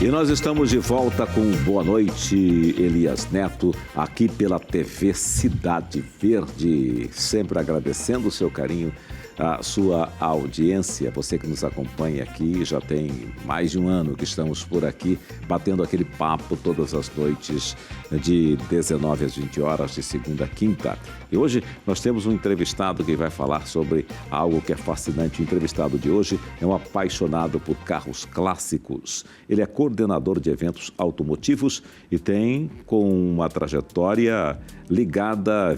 E nós estamos de volta com Boa Noite, Elias Neto, aqui pela TV Cidade Verde. Sempre agradecendo o seu carinho, a sua audiência. Você que nos acompanha aqui, já tem mais de um ano que estamos por aqui, batendo aquele papo todas as noites, de 19 às 20 horas, de segunda a quinta. E hoje nós temos um entrevistado que vai falar sobre algo que é fascinante. O entrevistado de hoje é um apaixonado por carros clássicos. Ele é coordenador de eventos automotivos e tem uma trajetória ligada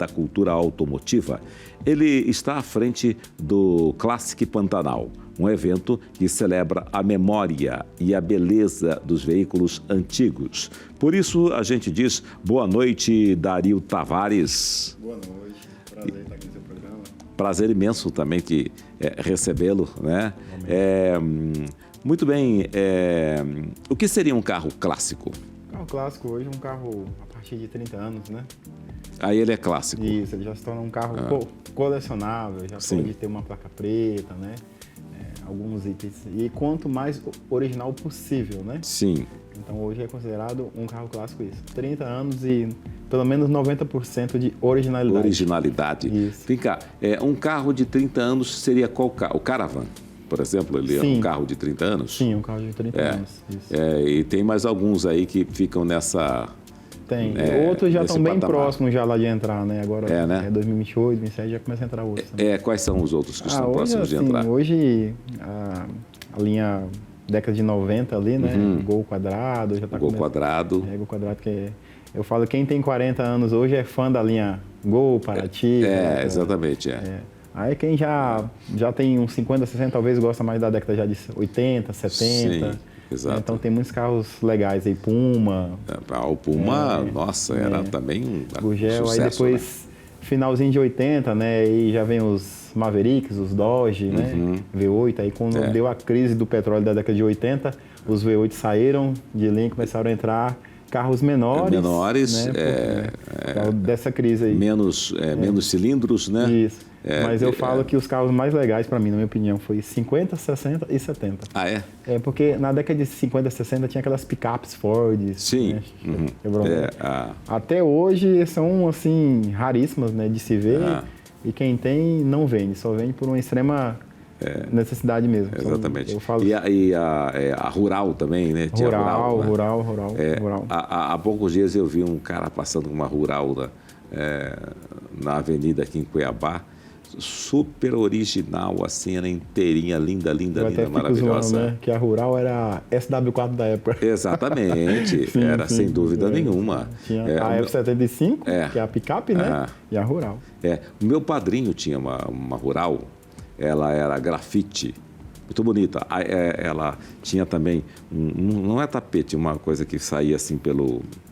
à cultura automotiva. Ele está à frente do Classic Pantanal, um evento que celebra a memória e a beleza dos veículos antigos. Por isso, a gente diz boa noite, Dario Tavares. Boa noite, prazer estar aqui no seu programa. Prazer imenso também recebê-lo, né? Muito bem, o que seria um carro clássico? Carro clássico hoje é um carro a partir de 30 anos, né? Aí ele é clássico. Isso, ele já se torna um carro colecionável, já Sim. pode ter uma placa preta, né? Alguns itens. E quanto mais original possível, né? Sim. Então hoje é considerado um carro clássico isso. 30 anos e pelo menos 90% de originalidade. Originalidade. Isso. Vem cá, um carro de 30 anos seria qual carro? O Caravan, por exemplo, ele Sim. é um carro de 30 anos? Sim, um carro de 30 anos. Isso. E tem mais alguns aí que ficam nessa... Tem. Outros já nesse estão bem patamar. próximos já lá de entrar, né? Agora né? 2028, 2027 já começa a entrar outros. Né? Quais são os outros que estão hoje, próximos de assim, entrar? Hoje a linha década de 90 ali, né? Gol quadrado, já tá Gol quadrado. Gol quadrado que eu falo, quem tem 40 anos hoje é fã da linha Gol, Paraty. Exatamente, Aí quem já tem uns 50, 60, talvez gosta mais da década já de 80, 70. Sim, exato. Então tem muitos carros legais aí, Puma. O Puma, nossa, era também um Gurgel, sucesso, aí depois, finalzinho de 80, né? E já vem os Mavericks, os Dodge, né? V8, aí quando deu a crise do petróleo da década de 80, os V8 saíram de linha e começaram a entrar carros menores. Né? Dessa crise aí. Menos cilindros, né? Isso. Mas eu falo que os carros mais legais para mim, na minha opinião, foi 50, 60 e 70. Ah, é? Porque na década de 50, 60 tinha aquelas picapes Ford. Sim. Né? Até hoje são, assim, raríssimas, né, de se ver. E quem tem não vende, só vende por uma extrema necessidade mesmo. Exatamente. Eu falo... E a Rural também, né? Tinha Rural. Há poucos dias eu vi um cara passando com uma Rural na avenida aqui em Cuiabá, super original, assim, era inteirinha, linda, maravilhosa. Zoando, né? Que a Rural era a SW4 da época. Exatamente, sem dúvida nenhuma. Tinha a F-75, que é a picape, né? E a Rural. O meu padrinho tinha uma Rural, ela era grafite, muito bonita. Ela tinha também, não é tapete, uma coisa que saía assim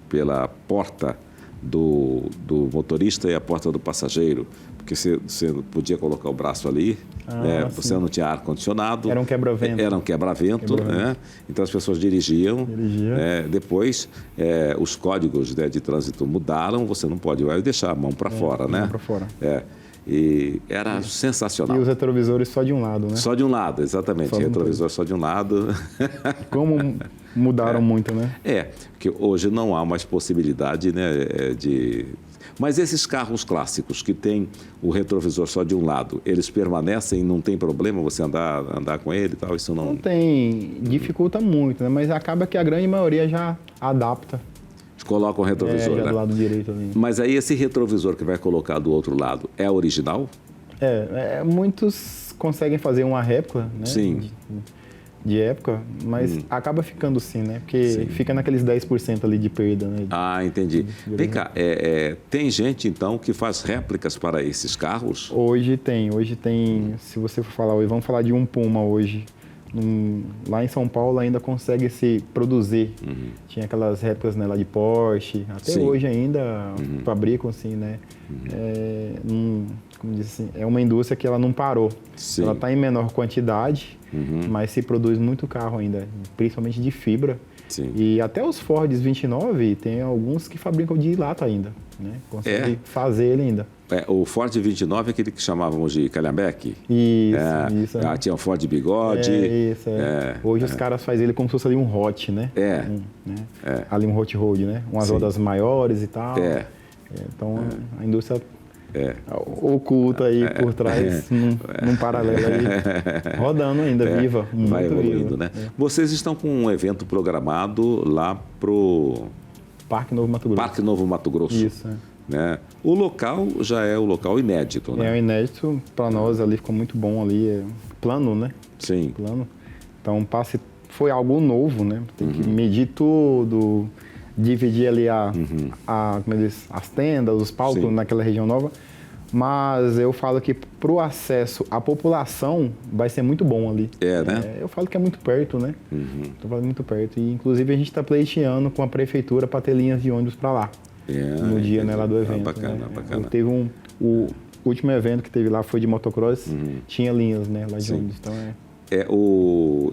pela porta do motorista e a porta do passageiro, porque você podia colocar o braço ali, você não tinha ar-condicionado. Era um quebra-vento. Era um quebra-vento, né? Então as pessoas dirigiam. Depois, os códigos de trânsito mudaram, você não pode deixar a mão para fora, né? Mão para fora. E era sensacional. E os retrovisores só de um lado, né? Só de um lado, exatamente. Retrovisor só de um lado. Como mudaram muito, né? Porque hoje não há mais possibilidade, né, Mas esses carros clássicos que têm o retrovisor só de um lado, eles permanecem, não tem problema você andar com ele e tal? Isso não... Não tem, dificulta muito, né? Mas acaba que a grande maioria já adapta. Coloca o retrovisor, já né? do lado direito ali. Mas aí esse retrovisor que vai colocar do outro lado é original? Muitos conseguem fazer uma réplica, né? Sim. De época, mas acaba ficando sim, né? Porque fica naqueles 10% ali de perda, né? Entendi. Vem cá, tem gente então que faz réplicas para esses carros? Hoje tem, se você for falar hoje, vamos falar de um Puma hoje. Lá em São Paulo ainda consegue se produzir. Tinha aquelas réplicas, né, lá de Porsche, até hoje ainda fabricam assim, né? Como diz assim, é uma indústria que ela não parou. Sim. Ela está em menor quantidade, mas se produz muito carro ainda, principalmente de fibra. Sim. E até os Fords 29, tem alguns que fabricam de lata ainda, né? Consegue fazer ele ainda. O Ford 29 é aquele que chamávamos de calhambeque. Isso. Tinha o Ford Bigode. Hoje os caras fazem ele como se fosse ali um hot, né? Ali um hot road, né? Umas rodas maiores e tal. Então a indústria oculta aí por trás, num paralelo aí, rodando ainda, viva. Vai evoluindo, viva. né? Vocês estão com um evento programado lá pro Parque Novo Mato Grosso. Parque Novo Mato Grosso. Isso, né? O local já é o local inédito, né? É o inédito, para nós ali ficou muito bom ali, plano, né? Sim. Plano. Então foi algo novo, né? Tem que medir tudo, dividir ali como eu disse, as tendas, os palcos naquela região nova. Mas eu falo que para o acesso à população vai ser muito bom ali. Né? Eu falo que é muito perto, né? Estou falando muito perto. E inclusive a gente está pleiteando com a prefeitura para ter linhas de ônibus para lá. No dia lá do evento. Bacana. Teve o último evento que teve lá foi de motocross, tinha linhas, né, lá de ônibus. Então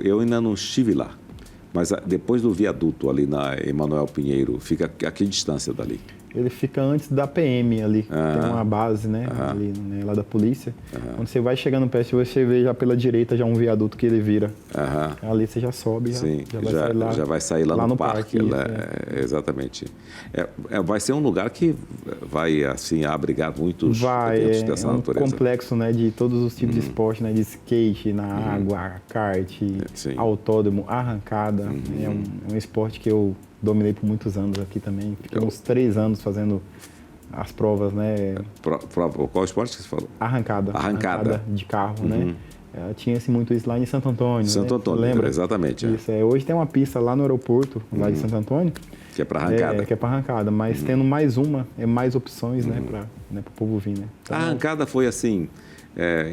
eu ainda não estive lá, mas depois do viaduto ali na Emanuel Pinheiro, fica a que distância dali? Ele fica antes da PM ali, tem uma base, né, ali, né, lá da polícia. Quando você vai chegando perto, você vê já pela direita já um viaduto que ele vira. Ali você já sobe, já vai sair lá no parque. Exatamente. Vai ser um lugar que vai assim abrigar muitos eventos dessa natureza. Um complexo, né, de todos os tipos de esporte, né, de skate na água, kart, autódromo, arrancada. É um esporte que eu dominei por muitos anos aqui também. Fiquei uns 3 anos fazendo as provas, né? Qual esporte que você falou? Arrancada de carro, né? Tinha muito isso lá em Santo Antônio. Santo Antônio, lembra? Exatamente. Isso, hoje tem uma pista lá no aeroporto, lá de Santo Antônio. Que é para arrancada. Que é para arrancada, mas tendo mais mais opções, né? Para o povo vir, né? Então, a arrancada foi assim,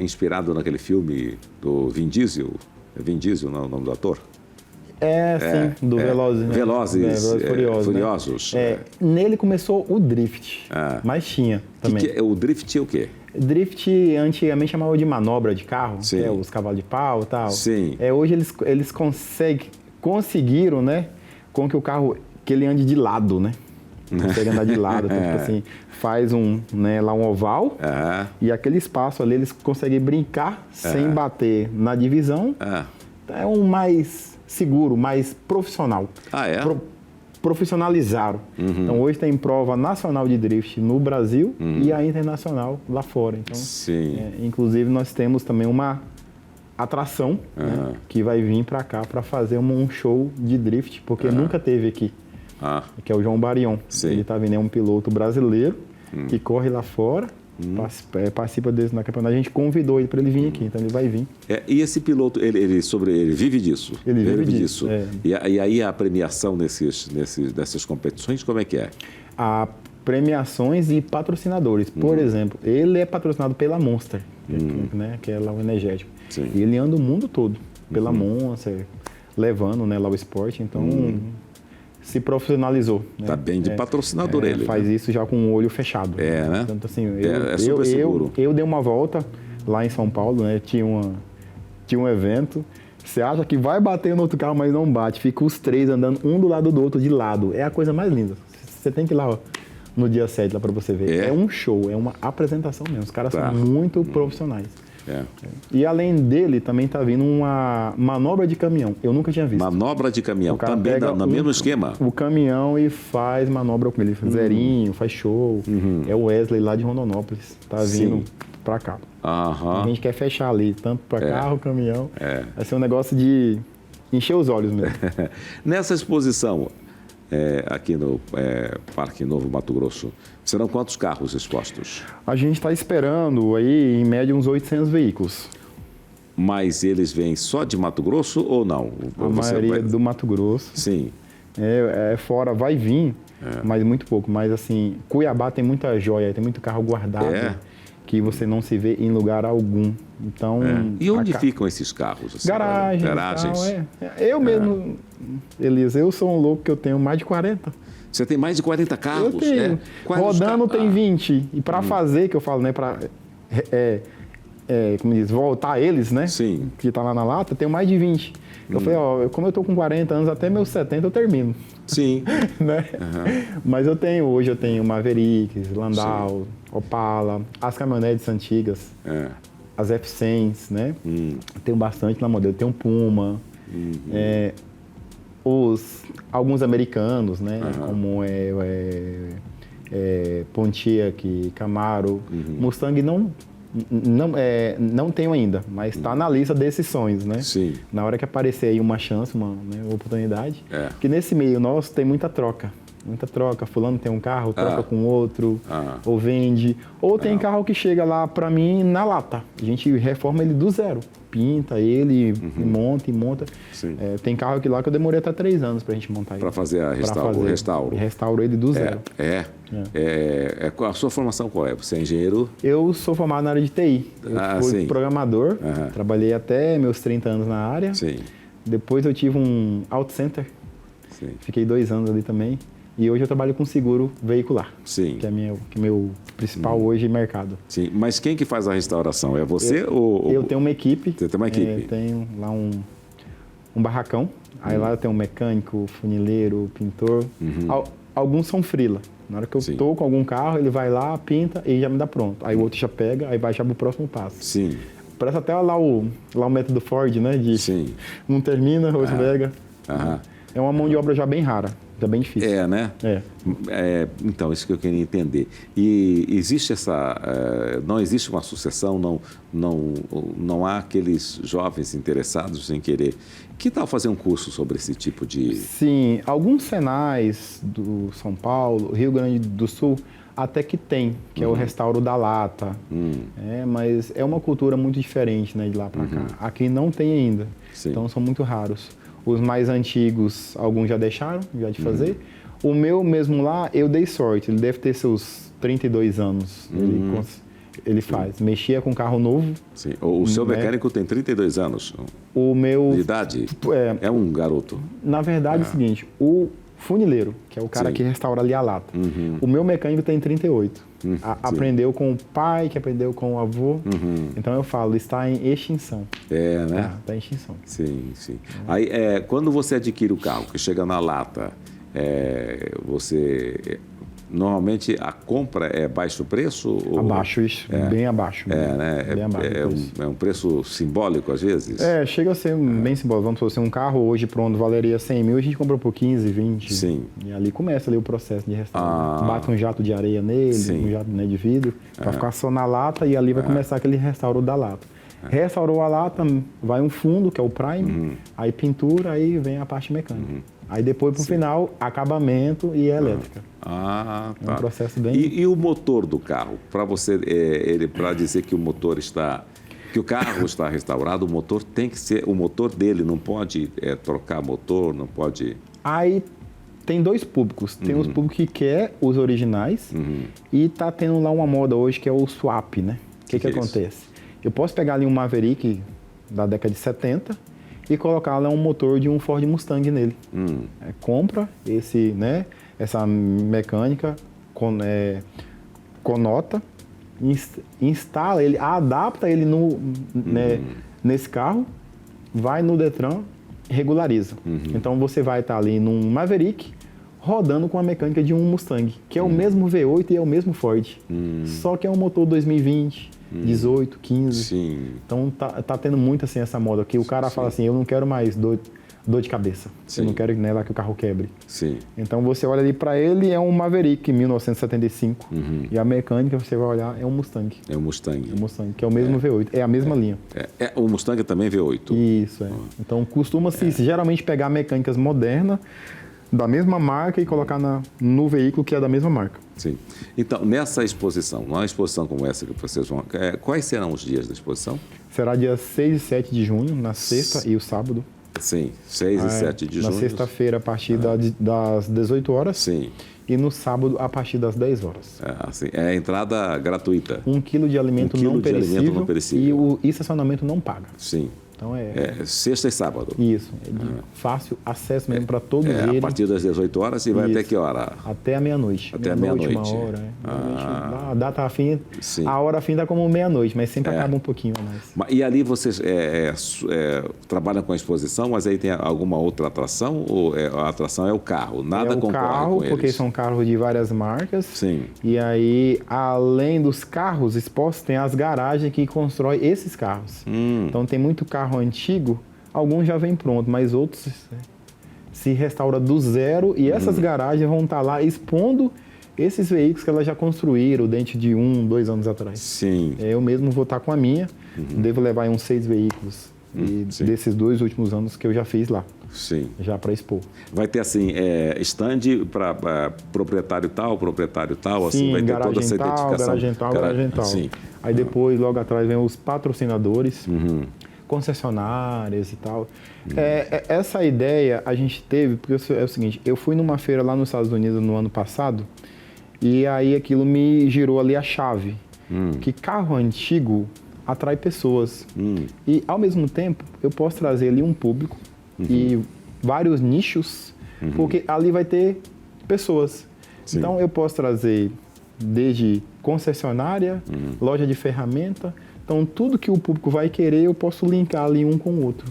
inspirado naquele filme do Vin Diesel. É Vin Diesel, não é o nome do ator? Sim, do Velozes, né? Velozes Furiosos. Né? Nele começou o drift, mas tinha também. O drift é o quê? Drift antigamente chamava de manobra de carro, os cavalos de pau e tal. Sim. Hoje eles conseguiram, né, com que o carro que ele ande de lado, né? Consegue andar de lado, tipo assim, faz lá um oval e aquele espaço ali eles conseguem brincar sem bater na divisão. É um mais seguro, mais profissional. Profissionalizaram. Então, hoje tem prova nacional de drift no Brasil e a internacional lá fora. Então, inclusive, nós temos também uma atração né, que vai vir para cá para fazer um show de drift, porque nunca teve aqui, que é o João Barion. Ele está vindo, é um piloto brasileiro que corre lá fora. Participa desse na campeonato. A gente convidou ele para ele vir aqui, então ele vai vir. E esse piloto, ele vive disso? Ele vive disso. E aí a premiação dessas competições, como é que é? Há premiações e patrocinadores. Por exemplo, ele é patrocinado pela Monster, né, que é lá o energético. E ele anda o mundo todo pela Monster, levando, né, lá o esporte. Então... se profissionalizou. Tá bem de patrocinador ele. Faz isso já com o olho fechado. Né? Então, assim, é super seguro. Eu dei uma volta lá em São Paulo, né? Tinha um evento. Você acha que vai bater no outro carro, mas não bate. Fica os 3 andando um do lado do outro, de lado. É a coisa mais linda. Você tem que ir lá no dia 7 lá para você ver. É um show, é uma apresentação mesmo. Os caras são muito profissionais. E além dele, também está vindo uma manobra de caminhão. Eu nunca tinha visto. Manobra de caminhão, também no mesmo esquema? O caminhão e faz manobra com ele. Zerinho, faz show. É o Wesley lá de Rondonópolis. Está vindo para cá. A gente quer fechar ali, tanto para carro, caminhão. Vai ser um negócio de encher os olhos mesmo. Nessa exposição, aqui no Parque Novo Mato Grosso, serão quantos carros expostos? A gente está esperando aí, em média, uns 800 veículos. Mas eles vêm só de Mato Grosso ou não? A maioria do Mato Grosso. Sim. Fora vai vir, mas muito pouco. Mas assim, Cuiabá tem muita joia, tem muito carro guardado. Que você não se vê em lugar algum. Então, E onde ficam esses carros? Assim, garagens. Eu mesmo, Elias, eu sou um louco que eu tenho mais de 40. Você tem mais de 40 carros? Eu tenho. Rodando tem 20. E para fazer, que eu falo, né? como diz, voltar eles, né? Sim. Que tá lá na lata, tenho mais de 20. Eu falei, como eu tô com 40 anos, até meus 70 eu termino. Sim. Né? Mas hoje eu tenho Mavericks, Landau, Opala, as caminhonetes antigas, as F100s, né? Tenho bastante na modelo, tenho Puma, alguns americanos, né? Como Pontiac, Camaro, Mustang não tenho ainda, mas está na lista desses sonhos, né? Sim. Na hora que aparecer aí uma chance, uma oportunidade, que nesse meio nosso tem muita troca. Muita troca. Fulano tem um carro, troca com outro, ou vende. Ou tem carro que chega lá para mim na lata. A gente reforma ele do zero. Pinta ele, monta. Tem carro aqui lá que eu demorei até 3 anos para a gente montar. Para fazer o restauro. Restauro ele do zero. A sua formação qual é? Você é engenheiro? Eu sou formado na área de TI. Eu fui programador, trabalhei até meus 30 anos na área. Sim. Depois eu tive um auto center. Sim. Fiquei 2 anos ali também. E hoje eu trabalho com seguro veicular. Sim. Que é meu principal hoje mercado. Sim. Mas quem que faz a restauração? É você ou... Eu tenho uma equipe. Você tem uma equipe? Tenho lá um barracão. Aí lá eu tenho um mecânico, funileiro, pintor. Alguns são freela. Na hora que eu estou com algum carro, ele vai lá, pinta e já me dá pronto. Aí o outro já pega, aí vai já pro próximo passo. Sim. Parece até lá o método Ford, né? Sim. Um termina, outro pega. É uma mão de obra já bem rara, já bem difícil. Né? Então, isso que eu queria entender. E existe não existe uma sucessão, não há aqueles jovens interessados em querer... Que tal fazer um curso sobre esse tipo de... Sim, alguns senais do São Paulo, Rio Grande do Sul, até que tem, que é o restauro da lata. Mas é uma cultura muito diferente, né, de lá para cá. Aqui não tem ainda, então são muito raros. Os mais antigos, alguns já deixaram de fazer. O meu mesmo lá, eu dei sorte, ele deve ter seus 32 anos. Ele faz. Mexia com carro novo. Sim. O seu mecânico tem 32 anos. O meu... De idade? É um garoto. Na verdade é o seguinte, o funileiro, que é o cara que restaura ali a lata. O meu mecânico tem 38. Aprendeu com o pai, que aprendeu com o avô. Então eu falo, está em extinção. Né? Está em extinção. Sim. Aí, quando você adquire o carro, que chega na lata, você... Normalmente a compra é baixo preço? Abaixo, isso. Bem abaixo. Né? Bem abaixo. É um preço simbólico às vezes? Chega a ser bem simbólico. Vamos supor, um carro hoje pronto valeria 100 mil, a gente compra por 15, 20. Sim. E ali começa ali o processo de restauro. Bate um jato de areia nele, um jato de vidro, para ficar só na lata e ali vai começar aquele restauro da lata. Restaurou a lata, vai um fundo, que é o prime, aí pintura, aí vem a parte mecânica. Aí depois, pro final, acabamento e elétrica. Tá. É um processo bem... E o motor do carro? Para você, para dizer que o motor está... Que o carro está restaurado, o motor tem que ser... O motor dele não pode trocar motor, não pode... Aí tem 2 públicos. Tem os públicos que quer os originais e tá tendo lá uma moda hoje que é o swap, né? O que acontece? Eu posso pegar ali um Maverick da década de 70 e colocar lá um motor de um Ford Mustang nele. Compra essa mecânica, conota, instala ele, adapta ele nesse carro, vai no Detran, regulariza. Então você vai estar ali num Maverick rodando com a mecânica de um Mustang, que é o mesmo V8 e é o mesmo Ford. Só que é um motor 2020, 18, 15. Sim. Então tá tendo muito assim essa moda aqui. O cara fala assim, eu não quero mais dor de cabeça. Eu não quero lá que o carro quebre. Sim. Então você olha ali para ele, é um Maverick 1975. E a mecânica você vai olhar, é um Mustang. É um Mustang. É um Mustang, que é o mesmo V8, é a mesma linha. O Mustang também é V8. Isso, Então costuma-se geralmente pegar mecânicas modernas da mesma marca e colocar no veículo que é da mesma marca. Sim. Então, nessa exposição, numa exposição como essa que vocês vão... quais serão os dias da exposição? Será dia 6 e 7 de junho, na sexta e o sábado. Sim, 6 e 7 de junho. Na sexta-feira, a partir das 18 horas. Sim. E no sábado, a partir das 10 horas. É a entrada gratuita. 1 quilo de alimento não perecível e o estacionamento não paga. Sim. Então sexta e sábado. Isso, é de fácil acesso mesmo para todos eles. A partir das 18 horas e vai até que hora? Até a meia-noite. Até a meia-noite. Uma hora. A data fim, sim. A hora fim dá como meia-noite, mas sempre acaba um pouquinho a mais. E ali vocês trabalham com a exposição, mas aí tem alguma outra atração? Ou a atração é o carro? Nada concorre carro, com eles? Porque são carros de várias marcas. Sim. E aí, além dos carros expostos, tem as garagens que constroem esses carros. Então tem muito carro antigo, alguns já vêm pronto, mas outros se restaura do zero e essas garagens vão estar lá expondo esses veículos que elas já construíram dentro de 1, 2 anos atrás. Sim. Eu mesmo vou estar com a minha, devo levar uns 6 veículos desses 2 últimos anos que eu já fiz lá. Sim. Já para expor. Vai ter assim, stand para proprietário tal, assim, sim, vai ter toda essa identificação. Garagem tal. Sim. Aí depois, logo atrás, vem os patrocinadores, concessionárias e tal. Essa ideia a gente teve, porque é o seguinte, eu fui numa feira lá nos Estados Unidos no ano passado, e aí aquilo me girou ali a chave, que carro antigo atrai pessoas. E, ao mesmo tempo, eu posso trazer ali um público e vários nichos, porque ali vai ter pessoas. Sim. Então, eu posso trazer desde concessionária, loja de ferramenta. Então, tudo que o público vai querer, eu posso linkar ali um com o outro.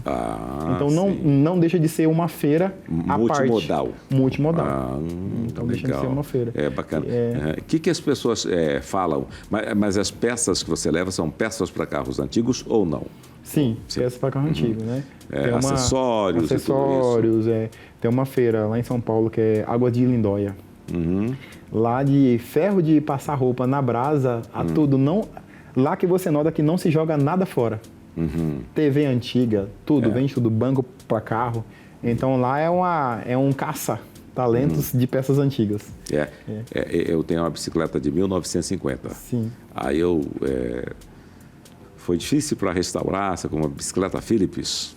Então, não deixa de ser uma feira à parte. Multimodal. Então, deixa de ser uma feira. É bacana. O que as pessoas falam? Mas as peças que você leva são peças para carros antigos ou não? Sim, peças para carro antigo, né? Tem acessórios e tudo isso. Tem uma feira lá em São Paulo que é Água de Lindóia. Lá de ferro de passar roupa na brasa, a tudo. Lá que você nota que não se joga nada fora. TV antiga, tudo, vende tudo, banco para carro. Então lá é um caça-talentos de peças antigas. Eu tenho uma bicicleta de 1950. Sim. Aí foi difícil para restaurar, com uma bicicleta Philips.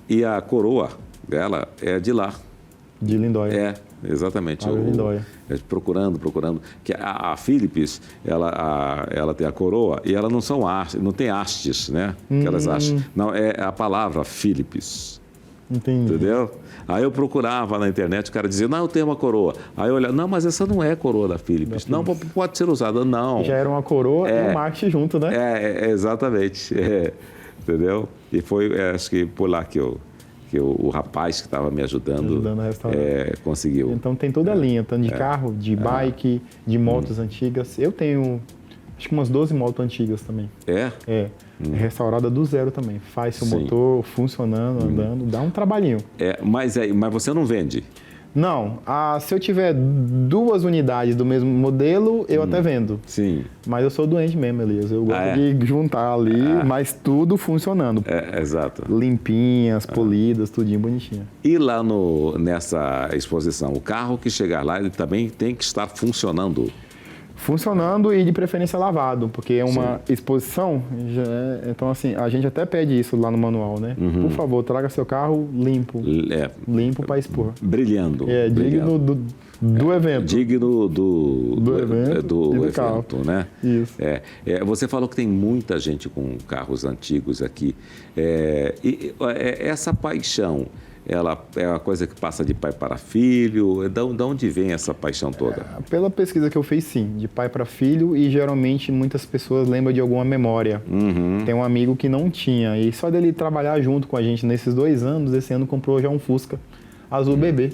E a coroa dela é de lá. De Lindóia. Exatamente. Lindóia. Procurando. Que a Philips, ela tem a coroa e ela não tem hastes, né? Aquelas hastes. Não, é a palavra Philips. Entendi. Entendeu? Aí eu procurava na internet, o cara dizia, não, eu tenho uma coroa. Aí eu olhava, não, mas essa não é coroa da Philips. Não, pode ser usada. Não. Já era uma coroa e um marketing junto, né? Exatamente. Entendeu? E foi, acho que por lá que o rapaz que estava me ajudando a restaurar. Conseguiu. Então tem toda a linha, tanto de carro, de bike, de motos antigas. Eu tenho, acho que umas 12 motos antigas também. Restaurada do zero também. Faz o motor funcionando, andando, dá um trabalhinho. Mas você não vende? Não. Se eu tiver 2 unidades do mesmo modelo, eu até vendo. Sim. Mas eu sou doente mesmo, Elias. Eu gosto de juntar ali, mas tudo funcionando. Exato. Limpinhas, polidas, tudinho bonitinho. E lá nessa exposição, o carro que chegar lá, ele também tem que estar funcionando? Funcionando e de preferência lavado, porque é uma exposição, então assim, a gente até pede isso lá no manual, né? Por favor, traga seu carro limpo, limpo para expor. Brilhando. Digno do evento. Digno do evento, carro. Né? Isso. Você falou que tem muita gente com carros antigos aqui. Essa paixão, ela é uma coisa que passa de pai para filho? De onde vem essa paixão toda? Pela pesquisa que eu fiz, sim, de pai para filho, e geralmente muitas pessoas lembram de alguma memória. Tem um amigo que não tinha, e só dele trabalhar junto com a gente nesses 2 anos, esse ano comprou já um Fusca azul bebê,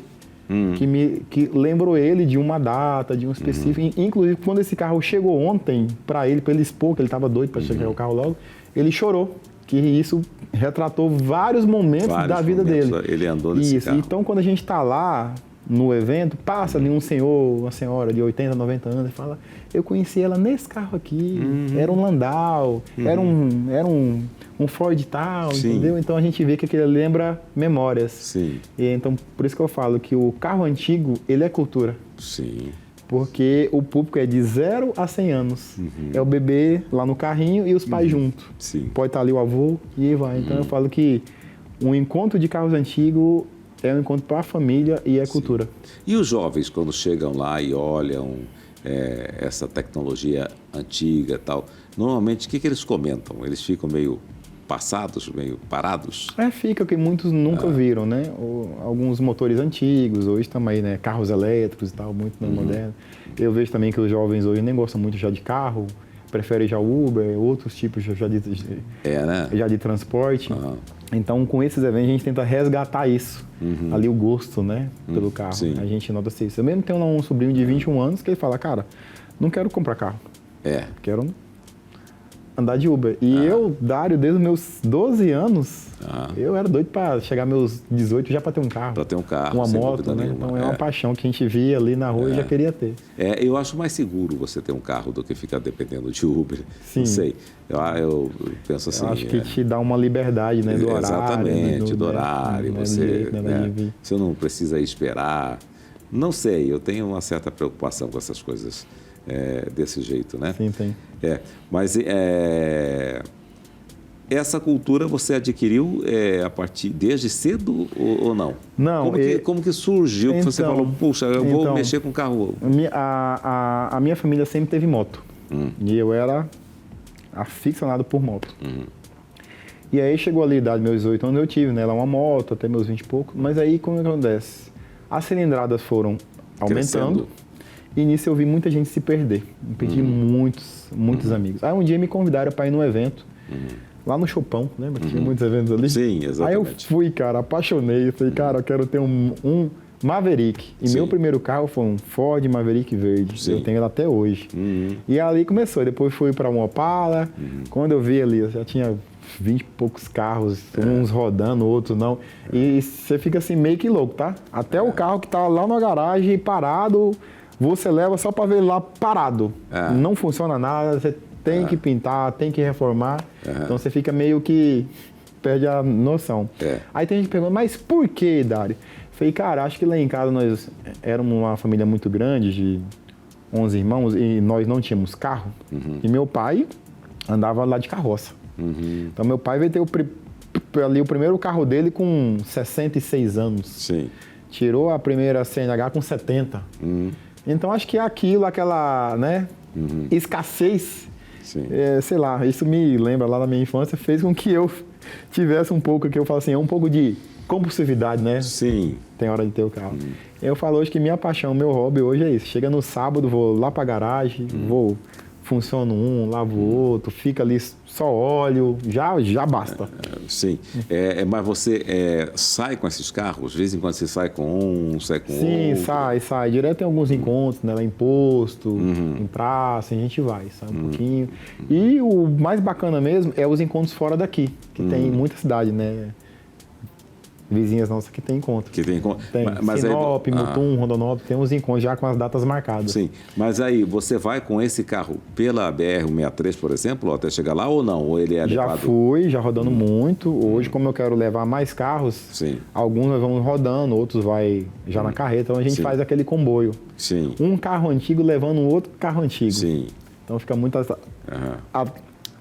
que lembrou ele de uma data, de um específico. Inclusive, quando esse carro chegou ontem para ele expor, que ele estava doido para chegar o carro logo, ele chorou. Que isso retratou vários momentos da vida dele. Ele andou nesse carro. Então, quando a gente está lá no evento, passa ali um senhor, uma senhora de 80, 90 anos e fala, eu conheci ela nesse carro aqui, era um Landau, era um Ford tal, entendeu? Então, a gente vê que aquilo lembra memórias. Sim. E, então, por isso que eu falo que o carro antigo, ele é cultura. Sim. Porque o público é de 0 a 100 anos. É o bebê lá no carrinho e os pais juntos. Sim. Pode estar ali o avô e aí vai. Então eu falo que um encontro de carros antigos é um encontro para a família e cultura. E os jovens, quando chegam lá e olham essa tecnologia antiga e tal, normalmente o que eles comentam? Eles ficam meio passados, meio parados? Fica que muitos nunca viram, né? Alguns motores antigos, hoje também, né? Carros elétricos e tal, muito moderno. Eu vejo também que os jovens hoje nem gostam muito já de carro, preferem já Uber, outros tipos já de transporte. Então, com esses eventos, a gente tenta resgatar isso, ali o gosto, né, pelo carro. Sim. A gente nota isso. Eu mesmo tenho um sobrinho de 21 anos que ele fala, cara, não quero comprar carro, quero andar de Uber. E eu, Dário, desde os meus 12 anos, eu era doido para chegar meus 18 já para ter um carro. Para ter um carro, uma moto, né? Então é uma paixão que a gente via ali na rua e já queria ter. Eu acho mais seguro você ter um carro do que ficar dependendo de Uber. Sim. Não sei. Eu penso assim. Eu acho que te dá uma liberdade, né? Do horário. Exatamente, do horário. Você não precisa esperar. Não sei, eu tenho uma certa preocupação com essas coisas desse jeito, né? Sim, tem. Mas essa cultura você adquiriu desde cedo ou não? Não. Como que surgiu que você falou, puxa, eu vou mexer com carro? A minha família sempre teve moto. E eu era aficionado por moto. E aí chegou ali a idade dos meus 18 anos, eu tive, né? Lá uma moto, até meus 20 e pouco. Mas aí, como acontece? As cilindradas foram aumentando. Crescendo. E nisso eu vi muita gente se perder. Eu perdi muitos amigos. Aí um dia me convidaram para ir num evento, lá no Chopão, lembra que tinha muitos eventos ali? Sim, exatamente. Aí eu fui, cara, apaixonei. Eu falei, cara, eu quero ter um Maverick. E meu primeiro carro foi um Ford Maverick verde. Sim. Eu tenho ele até hoje. E ali começou. Depois fui para um Opala. Quando eu vi ali, eu já tinha 20 e poucos carros, uns rodando, outros não. E você fica assim meio que louco, tá? Até o carro que tá lá na garagem, parado, você leva só para ver ele lá parado. Não funciona nada, você tem que pintar, tem que reformar. Então você fica meio que perde a noção. Aí tem gente perguntando, mas por que, Dário? Falei, cara, acho que lá em casa nós éramos uma família muito grande, de 11 irmãos, e nós não tínhamos carro. E meu pai andava lá de carroça. Então meu pai veio ter ali o primeiro carro dele com 66 anos. Sim. Tirou a primeira CNH com 70. Então acho que aquela, né, escassez, sei lá, isso me lembra lá da minha infância, fez com que eu tivesse um pouco, que eu falo assim, um pouco de compulsividade, né? Sim. Tem hora de ter o carro. Eu falo hoje que minha paixão, meu hobby hoje é isso. Chega no sábado, vou lá pra garagem, funciona um, lavo o outro, fica ali só óleo, já basta. Sim. Mas você sai com esses carros? De vez em quando você sai com um, sai com outro? Sim, sai. Direto tem alguns encontros, né? Lá em posto, em praça, a gente sai um pouquinho. E o mais bacana mesmo é os encontros fora daqui, que tem muita cidade, né? Vizinhas nossas que tem encontro. Tem Sinop, Mutum, Rondonópolis, tem uns encontros já com as datas marcadas. Sim, mas aí você vai com esse carro pela BR-163, por exemplo, até chegar lá ou não? Ou ele é adequado? Já fui, já rodando muito. Hoje, como eu quero levar mais carros, alguns nós vamos rodando, outros vai já na carreta. Então a gente faz aquele comboio. Sim. Um carro antigo levando um outro carro antigo. Sim. Então fica muito...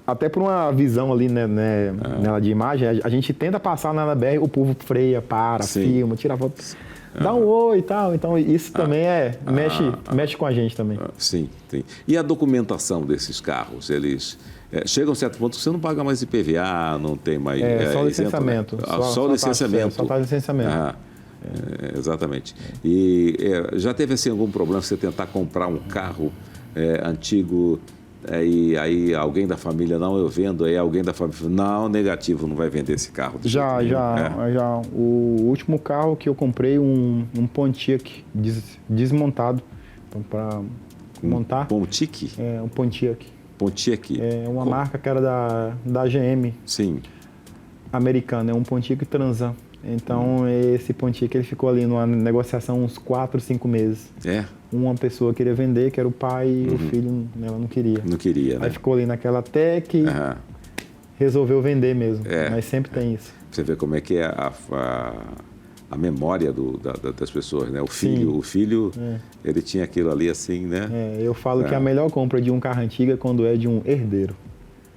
Até por uma visão ali, né, nela de imagem, a gente tenta passar na BR, o povo freia, filma, tira foto, dá um oi e tal. Então isso também mexe com a gente também. Sim. E a documentação desses carros? Eles chegam a um certo ponto que você não paga mais IPVA, não tem mais... só licenciamento. Né? Só licenciamento. Só faz licenciamento. Exatamente. E já teve assim, algum problema você tentar comprar um carro antigo... E aí alguém da família, não, eu vendo, aí alguém da família, não, negativo, não vai vender esse carro. Já. O último carro que eu comprei, um Pontiac desmontado. Então, para montar... Pontiac? Um Pontiac. Pontiac? É uma marca que era da GM. Sim. Americana, é um Pontiac Transan. Então, esse Pontiac, ele ficou ali numa negociação uns 4, 5 meses. Uma pessoa queria vender, que era o pai, e o filho, ela não queria. Não queria, né? Aí ficou ali naquela até que resolveu vender mesmo. Mas sempre tem isso. Você vê como é que é a memória das pessoas, né? O filho, ele tinha aquilo ali assim, né? Eu falo que a melhor compra de um carro antigo é quando é de um herdeiro.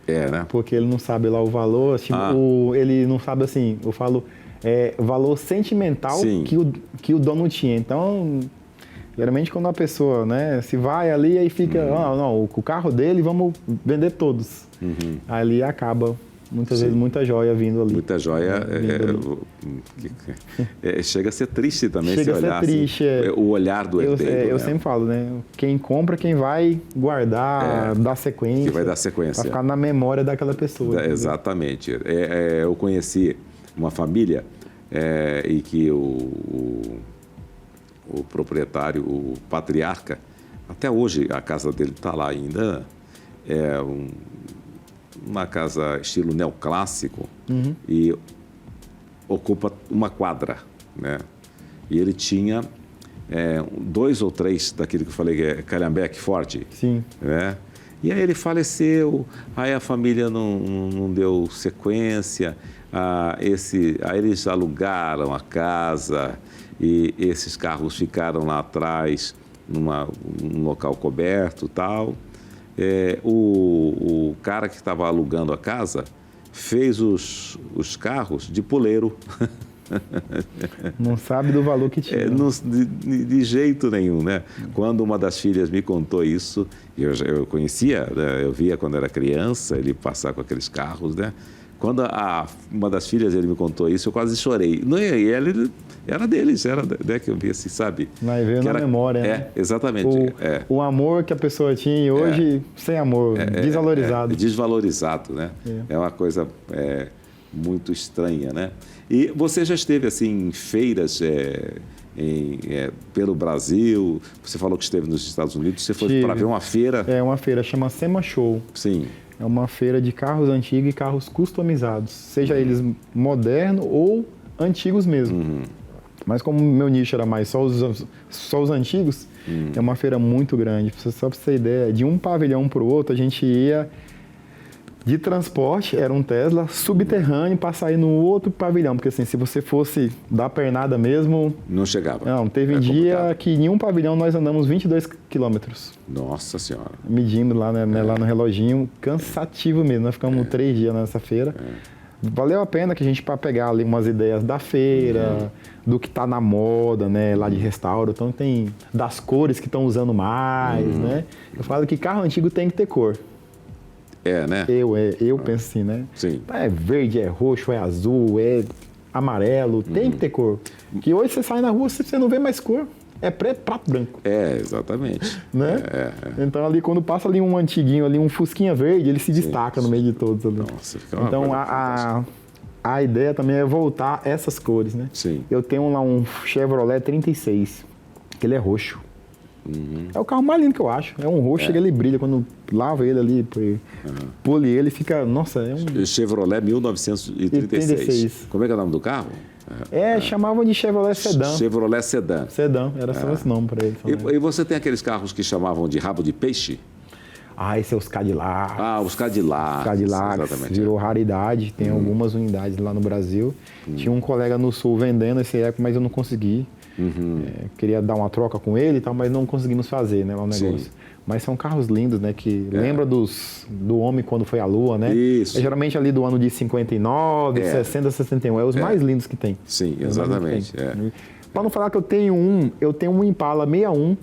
Né? Porque ele não sabe lá o valor, tipo, ele não sabe assim, eu falo, valor sentimental que o dono tinha. Então, geralmente quando a pessoa, né, se vai ali e fica, não, o carro dele, vamos vender todos. Ali acaba Muitas vezes muita joia vindo ali. Muita joia. Chega a ser triste também chega se olhar a ser triste, assim, o olhar do herdeiro. Eu sempre falo, né? Quem compra, quem vai guardar, dar sequência. Que vai dar sequência. Para ficar na memória daquela pessoa. Exatamente. Eu conheci uma família e que o proprietário, o patriarca, até hoje a casa dele está lá ainda, uma casa estilo neoclássico e ocupa uma quadra, né? E ele tinha 2 ou 3 daquilo que eu falei que é calhambeque forte. Sim. Né? E aí ele faleceu, aí a família não deu sequência, aí eles alugaram a casa e esses carros ficaram lá atrás, num local coberto e tal. O cara que estava alugando a casa fez os carros de poleiro. Não sabe do valor que tinha. De jeito nenhum, né? Quando uma das filhas me contou isso, eu conhecia, né? Eu via quando era criança ele passar com aqueles carros, né? Quando uma das filhas ele me contou isso, eu quase chorei. Não, e ele era deles, né, que eu vi assim, sabe? Mas veio na memória, né? Exatamente. O amor que a pessoa tinha hoje, sem amor, desvalorizado. Desvalorizado, né? É uma coisa muito estranha, né? E você já esteve, assim, em feiras pelo Brasil, você falou que esteve nos Estados Unidos, você foi para ver uma feira? Uma feira, chama SEMA Show. Sim. É uma feira de carros antigos e carros customizados, seja eles modernos ou antigos mesmo. Mas como meu nicho era mais só os antigos, é uma feira muito grande. Só para você ter ideia, de um pavilhão para o outro, a gente ia de transporte, era um Tesla, subterrâneo para sair no outro pavilhão. Porque assim, se você fosse dar pernada mesmo... Não chegava. Não, teve um dia que em um pavilhão nós andamos 22 quilômetros. Nossa Senhora. Medindo lá, né, lá no reloginho, cansativo mesmo. Nós ficamos 3 dias nessa feira. Valeu a pena que a gente, para pegar ali umas ideias da feira, do que está na moda, né, lá de restauro. Então tem das cores que estão usando mais, né? Eu falo que carro antigo tem que ter cor. Né? Eu penso assim, né? Sim. É verde, é roxo, é azul, é amarelo, tem que ter cor. Que hoje você sai na rua, você não vê mais cor. É preto, prato, branco. Exatamente. Né? Então ali quando passa ali um antiguinho, ali um fusquinha verde, ele se destaca no meio de todos ali. Nossa, fica uma então coisa a ideia também é voltar essas cores, né? Sim. Eu tenho lá um Chevrolet 36, que ele é roxo. É o carro mais lindo que eu acho. É um roxo, chega, ele brilha. Quando lava ele ali, pule ele, fica... Nossa, é um... Chevrolet 1936. Como é que é o nome do carro? Chamavam de Chevrolet Sedan. Chevrolet Sedan. Sedan, era só esse nome para ele. E você tem aqueles carros que chamavam de rabo de peixe? Esse é os Cadillacs. Os Cadillacs. Os Cadillacs, exatamente, virou raridade. Tem algumas unidades lá no Brasil. Tinha um colega no Sul vendendo esse época, mas eu não consegui. Queria dar uma troca com ele e tal, mas não conseguimos fazer, né, lá o negócio. Sim. Mas são carros lindos, né, que lembra do homem quando foi à Lua, né? Isso. Geralmente ali do ano de 59, 60, 61, os mais lindos que tem. Sim, exatamente. Para não falar que eu tenho um Impala 61,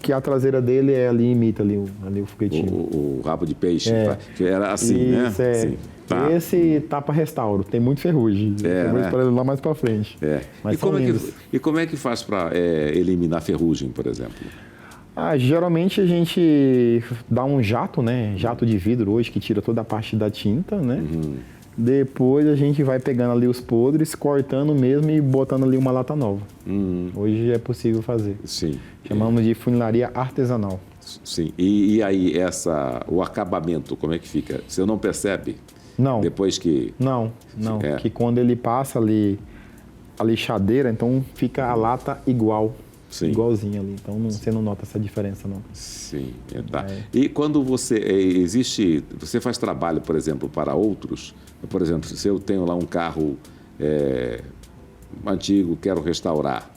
que a traseira dele ali imita ali o foguetinho. O rabo de peixe, que era assim, isso, né? Sim. Tá. Esse tá para restauro, tem muito ferrugem. Eu vou esperar ele lá mais para frente. Mas como é que faz para eliminar ferrugem, por exemplo? Geralmente a gente dá um jato, né? Jato de vidro hoje, que tira toda a parte da tinta, né? Depois a gente vai pegando ali os podres, cortando mesmo e botando ali uma lata nova. Hoje é possível fazer. Sim. Chamamos de funilaria artesanal. Sim. E aí, o acabamento, como é que fica? Você não percebe? Não. Depois que... Não. Que quando ele passa ali a lixadeira, então fica a lata igual. Sim. Igualzinha ali. Então você não nota essa diferença, não. Sim, tá. E quando você faz trabalho, por exemplo, para outros, por exemplo, se eu tenho lá um carro antigo, quero restaurar,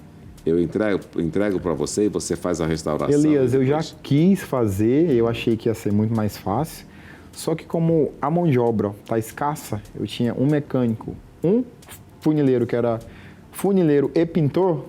eu entrego para você e você faz a restauração. Elias, eu já quis fazer, eu achei que ia ser muito mais fácil, só que como a mão de obra está escassa, eu tinha um mecânico, um funileiro que era funileiro e pintor,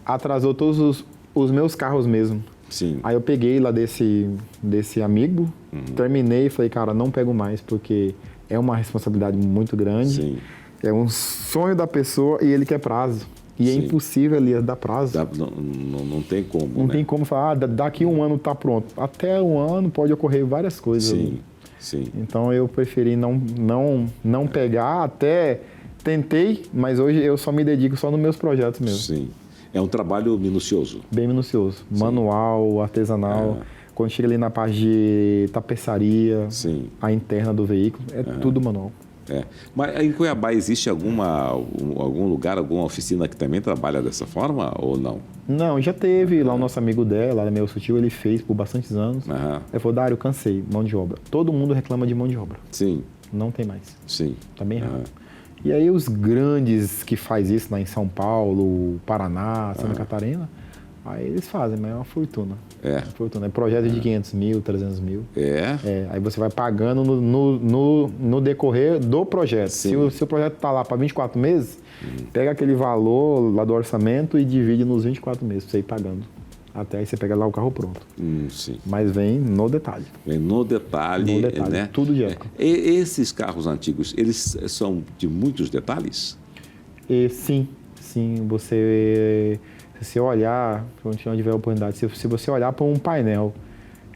atrasou todos os meus carros mesmo. Sim. Aí eu peguei lá desse amigo, terminei e falei, cara, não pego mais, porque é uma responsabilidade muito grande. Sim. É um sonho da pessoa e ele quer prazo. E é impossível ali dar prazo. Não tem como, Não tem como falar, daqui um ano está pronto. Até um ano pode ocorrer várias coisas. Sim, sim. Então eu preferi não pegar, até tentei, mas hoje eu só me dedico só nos meus projetos mesmo. Sim. É um trabalho minucioso. Bem minucioso. Sim. Manual, artesanal. Quando chega ali na parte de tapeçaria, sim, a interna do veículo, tudo manual. Mas em Cuiabá existe algum lugar, alguma oficina que também trabalha dessa forma ou não? Não, já teve. Lá o nosso amigo dela, lá meu sutil, ele fez por bastantes anos. Ele falou, Dário, cansei, mão de obra. Todo mundo reclama de mão de obra. Sim. Não tem mais. Sim. Tá bem raro. E aí os grandes que faz isso lá em São Paulo, Paraná, Santa Catarina, aí eles fazem, mas é uma fortuna. Uma fortuna. É projeto de 500 mil, 300 mil. Aí você vai pagando no decorrer do projeto. Se o projeto está lá para 24 meses, pega aquele valor lá do orçamento e divide nos 24 meses, para você ir pagando. Até aí você pega lá o carro pronto. Sim. Mas vem no detalhe. Vem no detalhe. No detalhe, né? Tudo de época. Esses carros antigos, eles são de muitos detalhes? Sim. Se você olhar, quando tiver a oportunidade, se você olhar para um painel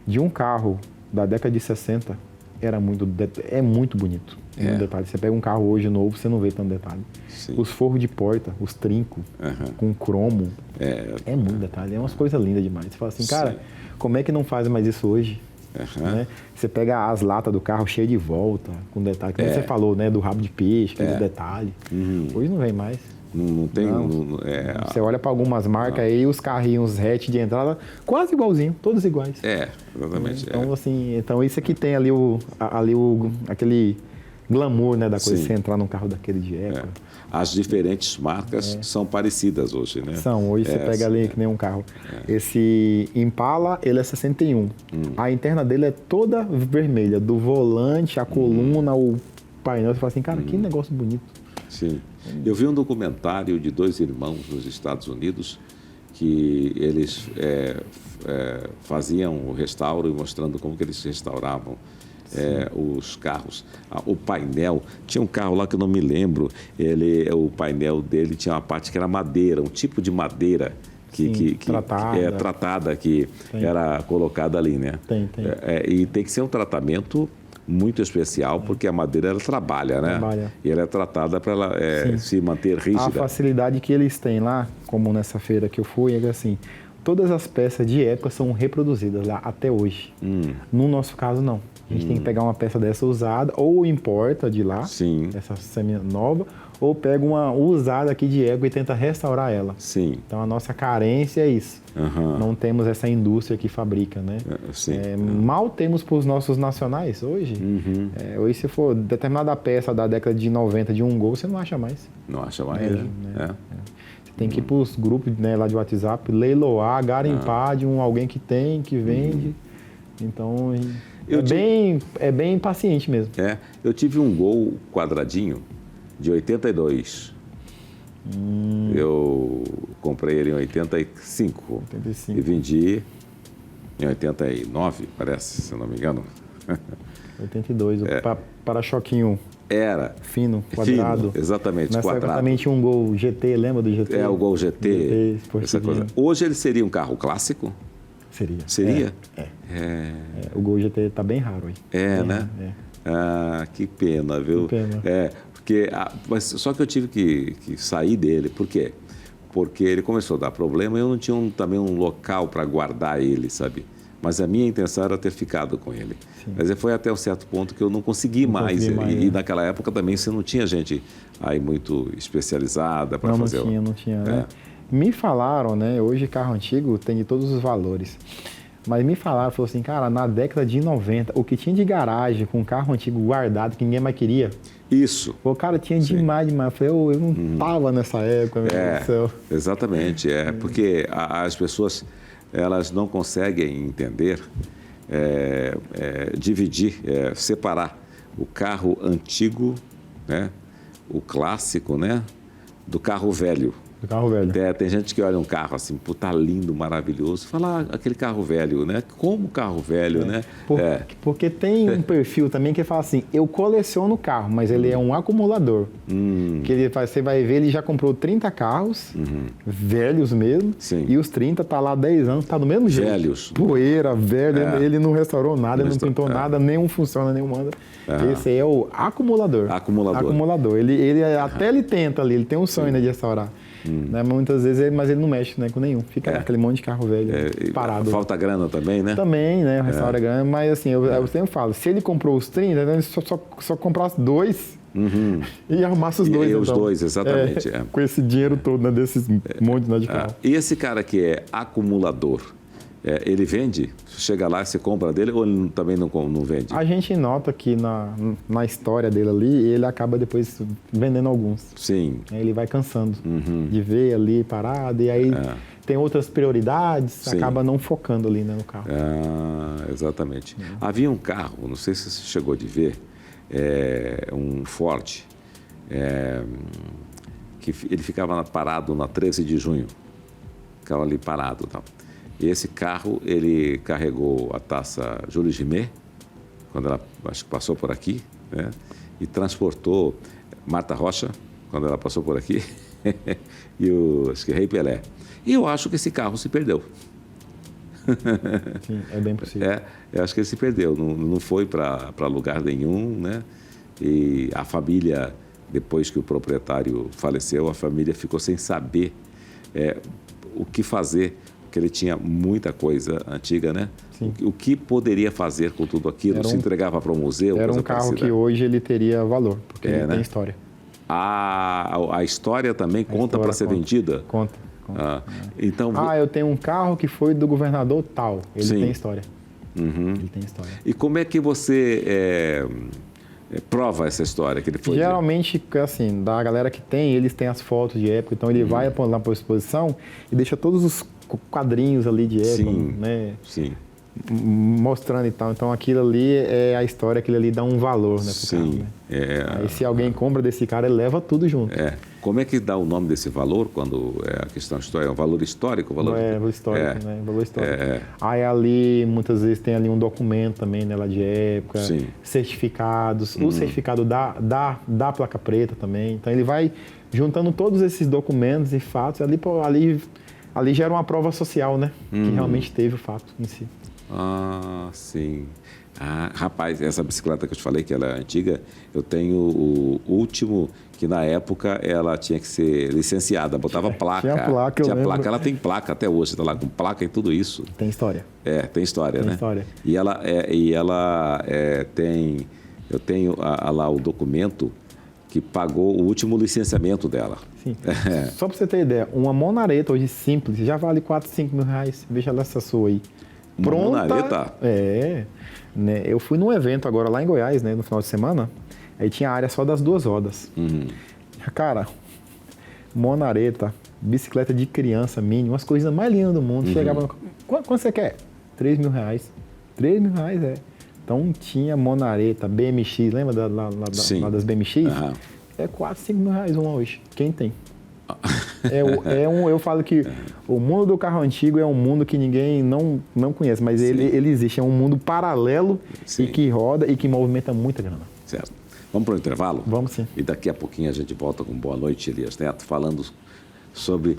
de um carro da década de 60, é muito bonito. Um detalhe. Você pega um carro hoje novo, você não vê tanto detalhe. Sim. Os forros de porta, os trincos, com cromo, é muito detalhe. É umas coisas lindas demais. Você fala assim, cara, como é que não faz mais isso hoje? Né? Você pega as latas do carro cheias de volta, com detalhe. Como você falou, né, do rabo de peixe, aquele detalhe. Hoje não vem mais. Não tem... Você olha para algumas marcas aí, os carrinhos hatch de entrada, quase igualzinho, todos iguais. Exatamente. Então, assim, isso aqui tem ali aquele glamour, né, da coisa de você entrar num carro daquele de época. As diferentes marcas são parecidas hoje, né? São. Hoje você pega ali que nem um carro. Esse Impala, ele é 61. A interna dele é toda vermelha, do volante, a coluna, o painel. Você fala assim, cara, que negócio bonito. Sim. Eu vi um documentário de 2 irmãos nos Estados Unidos que eles faziam o restauro e mostrando como que eles restauravam os carros. O painel, tinha um carro lá que eu não me lembro, o painel dele tinha uma parte que era madeira, um tipo de madeira tratada, que era colocada ali, né? Tem. E tem que ser um tratamento muito especial, porque a madeira ela trabalha, né? E ela é tratada para ela se manter rígida. A facilidade que eles têm lá, como nessa feira que eu fui, é que assim, todas as peças de época são reproduzidas lá até hoje. No nosso caso, não. A gente tem que pegar uma peça dessa usada, ou importa de lá, essa semi-nova, ou pega uma usada aqui de época e tenta restaurar ela. Então a nossa carência é isso. Não temos essa indústria que fabrica, né? Mal temos para os nossos nacionais hoje. Hoje, se for determinada peça da década de 90 de um Gol, você não acha mais. Não acha mais, né? Você tem que ir para os grupos, né, lá de WhatsApp, leiloar, garimpar de alguém que tem, que vende. Então, é bem paciente mesmo. Eu tive um Gol quadradinho de 82. Eu comprei ele em 85 e vendi em 89, parece, se eu não me engano. 82, o para-choquinho fino, quadrado. Fino, exatamente, nessa quadrado. Também tinha um Gol GT, lembra do GT? O Gol GT essa coisa. Hoje ele seria um carro clássico? Seria? O Gol GT está bem raro aí. Né? Que pena, viu? Que pena. Mas só que eu tive que sair dele. Por quê? Porque ele começou a dar problema e eu não tinha também um local para guardar ele, sabe? Mas a minha intenção era ter ficado com ele. Mas foi até um certo ponto que eu não consegui mais. E naquela época também você não tinha gente aí muito especializada para fazer. Não tinha. Né? Me falaram, né? Hoje carro antigo tem de todos os valores. Mas me falaram, falou assim, cara, na década de 90, o que tinha de garagem com carro antigo guardado que ninguém mais queria. Isso. O cara tinha demais. Eu falei, eu não tava nessa época, meu Deus do céu. Exatamente, porque as pessoas, elas não conseguem entender, dividir, separar o carro antigo, né, o clássico, né, do carro velho. Do carro velho. Tem gente que olha um carro assim, pô, tá lindo, maravilhoso. Fala, aquele carro velho, né? Como carro velho, né? Porque tem um perfil também que fala assim, eu coleciono carro, mas ele é um acumulador. Que você vai ver, ele já comprou 30 carros, velhos mesmo, Sim. e os 30 tá lá 10 anos, tá do mesmo jeito. Velhos. Poeira, velho, ele não restaurou nada, ele não pintou nada, nenhum funciona, nenhum anda. Esse aí é o acumulador. Acumulador. Até ele tenta ali, ele tem um sonho, né, de restaurar. Né? Muitas vezes, mas ele não mexe, né, com nenhum. Fica aquele monte de carro velho parado. Falta grana também, né? Também, né? Restaura grana, mas assim, eu sempre falo, se ele comprou os 30, então ele só comprasse 2 e arrumasse os 2. E os 2, exatamente. Com esse dinheiro todo, né, desses montes, né, de carro. E esse cara que é acumulador, ele vende? Chega lá, você compra dele ou ele também não vende? A gente nota que na história dele ali, ele acaba depois vendendo alguns. Sim. Ele vai cansando de ver ali parado e aí tem outras prioridades, acaba não focando ali, né, no carro. Exatamente. Havia um carro, não sei se você chegou de ver, um Ford, que ele ficava parado na 13 de junho. Ficava ali parado e tal. E esse carro, ele carregou a taça Jules Rimet, quando ela, acho que passou por aqui, né? E transportou Marta Rocha, quando ela passou por aqui, e acho que Rei Pelé. E eu acho que esse carro se perdeu. Sim, é bem possível. Eu acho que ele se perdeu, não foi para lugar nenhum, né? E a família, depois que o proprietário faleceu, a família ficou sem saber o que fazer, porque ele tinha muita coisa antiga, né? Sim. O que poderia fazer com tudo aquilo? Se entregava para o museu? Era um carro parecida. Que hoje ele teria valor, porque ele tem história. A história também conta para ser vendida? Conta. Então, eu tenho um carro que foi do governador tal. Ele tem história. Ele tem história. E como é que você prova essa história que ele foi? Geralmente, assim, da galera que tem, eles têm as fotos de época, então ele vai lá para a exposição e deixa todos os quadrinhos ali de época, né? Sim. Mostrando e tal. Então aquilo ali é a história, aquilo ali dá um valor, né, pro carro, né? Aí se alguém compra desse cara, ele leva tudo junto. Como é que dá o nome desse valor quando a questão histórica? É um valor histórico? Valor histórico, né? Valor histórico. Aí ali, muitas vezes, tem ali um documento também, né, lá de época, certificados, o certificado da placa preta também. Então ele vai juntando todos esses documentos e fatos, ali gera uma prova social, né? Que realmente teve o fato em si. Sim. Rapaz, essa bicicleta que eu te falei que ela é antiga, eu tenho o último que na época ela tinha que ser licenciada, botava placa. Tinha placa, tinha placa. Ela tem placa até hoje, está lá com placa e tudo isso. Tem história. Tem história, né? Tem história. E ela tem, eu tenho lá o documento que pagou o último licenciamento dela. Sim. Só para você ter ideia, uma Monareta hoje simples já vale 4, 5 mil reais. Veja lá essa sua aí. Pronta. Monareta? Né? Eu fui num evento agora lá em Goiás, né, no final de semana, aí tinha área só das 2 rodas. Cara, Monareta, bicicleta de criança mini, umas coisas mais lindas do mundo. Chegava no... Quanto você quer? 3 mil reais. 3 mil reais, Então tinha Monareta, BMX, lembra lá das BMX? É 4, 5 mil reais uma hoje. Quem tem? Eu falo que o mundo do carro antigo é um mundo que ninguém não conhece, mas ele existe, é um mundo paralelo e que roda e que movimenta muita grana. Certo. Vamos para o intervalo? Vamos sim. E daqui a pouquinho a gente volta com Boa Noite, Elias Neto, falando sobre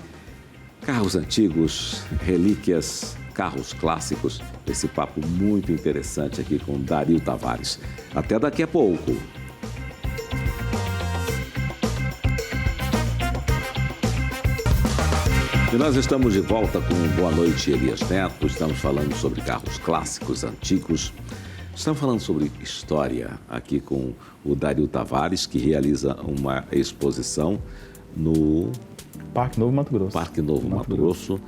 carros antigos, relíquias, carros clássicos. Esse papo muito interessante aqui com Dario Tavares. Até daqui a pouco. E nós estamos de volta com Boa Noite, Elias Neto. Estamos falando sobre carros clássicos, antigos. Estamos falando sobre história aqui com o Dario Tavares, que realiza uma exposição no Parque Novo Mato Grosso. Parque Novo Mato Grosso,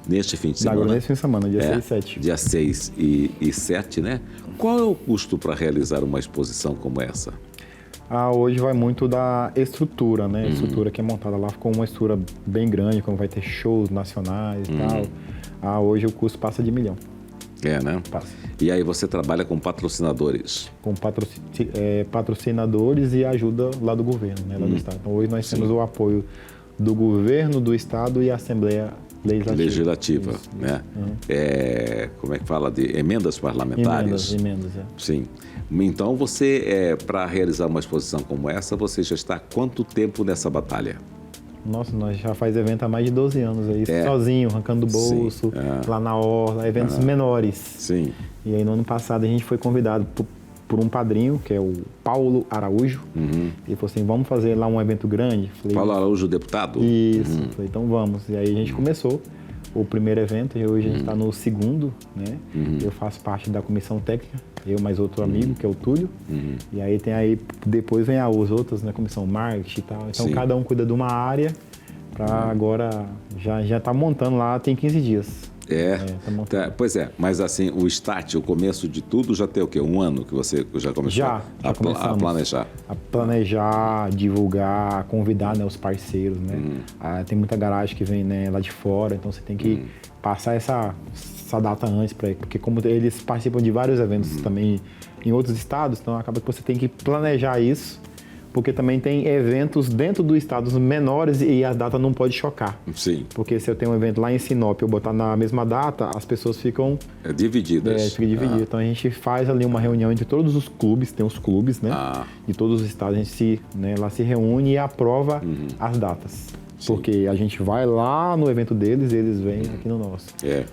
neste fim de semana. Agora nesse fim de semana, dia 6 e 7. Dia 6 e 7, né? Qual é o custo para realizar uma exposição como essa? Hoje vai muito da estrutura, né? A estrutura que é montada lá ficou uma estrutura bem grande, como vai ter shows nacionais e tal. Hoje o custo passa de R$1 milhão. Né? Passa. E aí você trabalha com patrocinadores? Com patrocinadores e ajuda lá do governo, né? Lá do estado. Então hoje nós temos o apoio do governo do estado e Assembleia Legislativa. Isso, né? Como é que fala de emendas parlamentares? Emendas, é. Sim. Então você, para realizar uma exposição como essa, você já está há quanto tempo nessa batalha? Nossa, nós já faz evento há mais de 12 anos aí, sozinho, arrancando do bolso, lá na orla, eventos menores. Sim. E aí no ano passado a gente foi convidado por um padrinho, que é o Paulo Araújo. Ele falou assim, vamos fazer lá um evento grande. Falei, Paulo Araújo, deputado? Isso. Falei, então vamos. E aí a gente começou o primeiro evento e hoje a gente está no segundo, né? Eu faço parte da comissão técnica, eu mais outro amigo, que é o Túlio. E aí depois vem os outros, né? Comissão marketing e tal. Então cada um cuida de uma área para agora já está montando lá, tem 15 dias. Pois é, mas assim, o start, o começo de tudo já tem o quê? Um ano que você já começou a planejar? A planejar, divulgar, convidar, né, os parceiros, né? Tem muita garagem que vem, né, lá de fora, então você tem que passar essa data antes, porque como eles participam de vários eventos também em outros estados, então acaba que você tem que planejar isso, porque também tem eventos dentro dos estados menores e a data não pode chocar. Sim. Porque se eu tenho um evento lá em Sinop e eu botar na mesma data, as pessoas ficam... divididas. Ficam divididas. Então a gente faz ali uma reunião entre todos os clubes, tem os clubes, né? De todos os estados, a gente lá se reúne e aprova as datas. Sim. Porque a gente vai lá no evento deles e eles vêm aqui no nosso.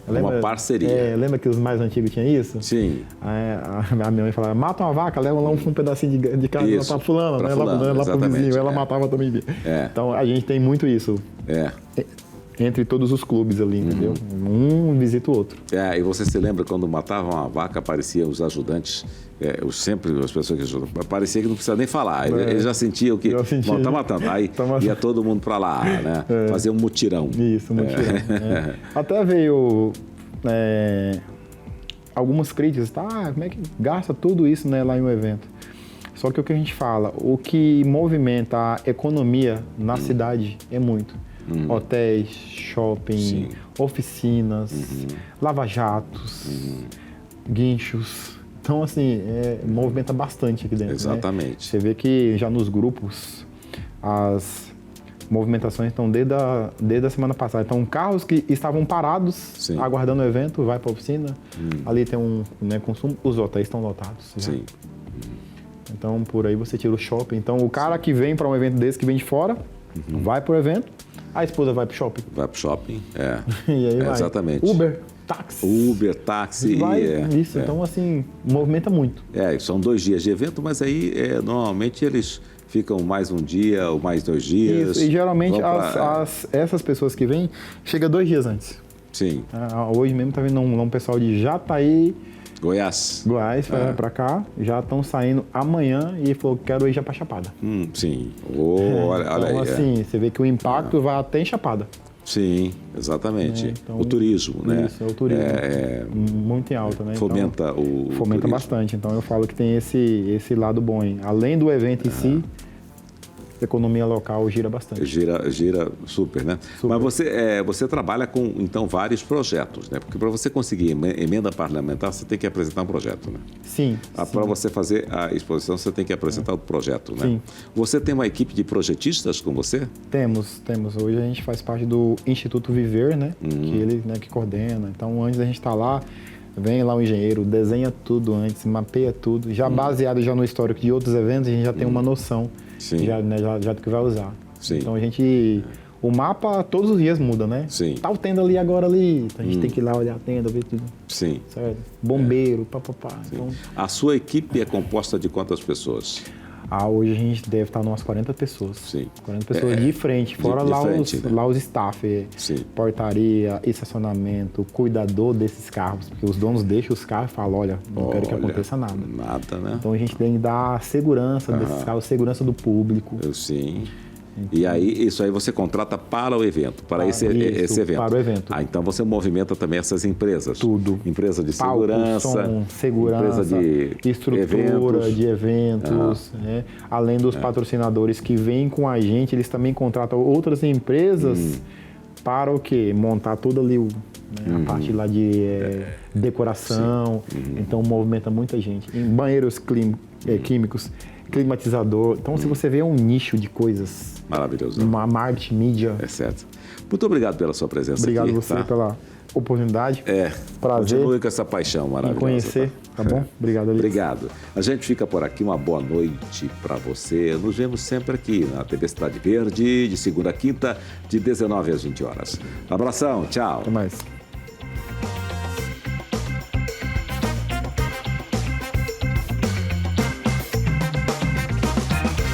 Uma parceria. Lembra que os mais antigos tinham isso? Sim. A minha mãe falava, mata uma vaca, leva lá um pedacinho de carne para fulano, né? Lá pro vizinho, ela matava também. Então a gente tem muito isso. Entre todos os clubes ali, entendeu? Um visita o outro. E você se lembra quando matavam uma vaca, apareciam os ajudantes, sempre as pessoas que ajudam, parecia que não precisava nem falar, eles já sentiam que, tá matando, aí ia todo mundo para lá, né? Fazer um mutirão. Isso, mutirão. Até veio algumas críticas, como é que gasta tudo isso, né, lá em um evento? Só que o que a gente fala, o que movimenta a economia na cidade é muito. Hotéis, shopping, oficinas, lava-jatos, guinchos. Então, assim, movimenta bastante aqui dentro. Exatamente. Né? Você vê que já nos grupos as movimentações estão desde a semana passada. Então, carros que estavam parados, aguardando o evento, vai para a oficina. Ali tem consumo. Os hotéis estão lotados. Já. Sim. Então, por aí você tira o shopping. Então, o cara que vem para um evento desse, que vem de fora, vai para o evento. A esposa vai pro shopping. Vai pro shopping, E aí vai. Exatamente. Uber, táxi. Isso, então assim, movimenta muito. São 2 dias de evento, mas aí normalmente eles ficam mais um dia ou mais 2 dias. Isso, e geralmente essas pessoas que vêm, chegam 2 dias antes. Sim. Hoje mesmo tá vindo um pessoal de Jataí, Goiás, para cá, já estão saindo amanhã e falou, quero ir já para Chapada. Sim. Olha então, aí. Assim, você vê que o impacto vai até em Chapada. Sim, exatamente. Então, o turismo, né? Isso, é o turismo. Muito em alta, né? Fomenta o turismo. Bastante. Então, eu falo que tem esse lado bom, hein? Além do evento em si, a economia local gira bastante. Gira super, né? Super. Mas você trabalha com, então, vários projetos, né? Porque para você conseguir emenda parlamentar, você tem que apresentar um projeto, né? Sim. Para você fazer a exposição, você tem que apresentar o projeto, né? Sim. Você tem uma equipe de projetistas com você? Temos. Hoje a gente faz parte do Instituto Viver, né? Que ele que coordena. Então, antes da gente estar lá, vem lá o engenheiro, desenha tudo antes, mapeia tudo. Já baseado já no histórico de outros eventos, a gente já tem uma noção. Já do que vai usar. Sim. Então o mapa todos os dias muda, né? Sim. Tá o tenda ali agora ali. Então a gente tem que ir lá olhar a tenda, ver tudo. Sim. Certo? Bombeiro, papapá. Então... A sua equipe é composta de quantas pessoas? Hoje a gente deve estar umas 40 pessoas. Sim. 40 pessoas de frente, fora de lá, frente, lá os staff, portaria, estacionamento, cuidador desses carros, porque os donos deixam os carros e falam, olha, não quero que aconteça nada. Nada, né? Então a gente tem que dar segurança desses carros, segurança do público. Sim. E aí, isso aí você contrata para o evento, para esse evento. Para o evento. Então você movimenta também essas empresas. Tudo. Empresa de palco, segurança, som, segurança, empresa de estrutura de eventos, né? Além dos patrocinadores que vêm com a gente, eles também contratam outras empresas para o quê? Montar tudo ali a parte lá de decoração. Então movimenta muita gente. Em banheiros químicos, climatizador. Então, se você vê um nicho de coisas... Maravilhoso. Marketing, mídia. É certo. Muito obrigado pela sua presença Obrigado aqui. Obrigado você pela oportunidade. Prazer. Continue com essa paixão maravilhosa. Conhecer, tá bom? Obrigado, Alex. Obrigado. A gente fica por aqui. Uma boa noite para você. Nos vemos sempre aqui na TV Cidade Verde, de segunda a quinta, de 19 às 20 horas. Um abração. Tchau. Até mais.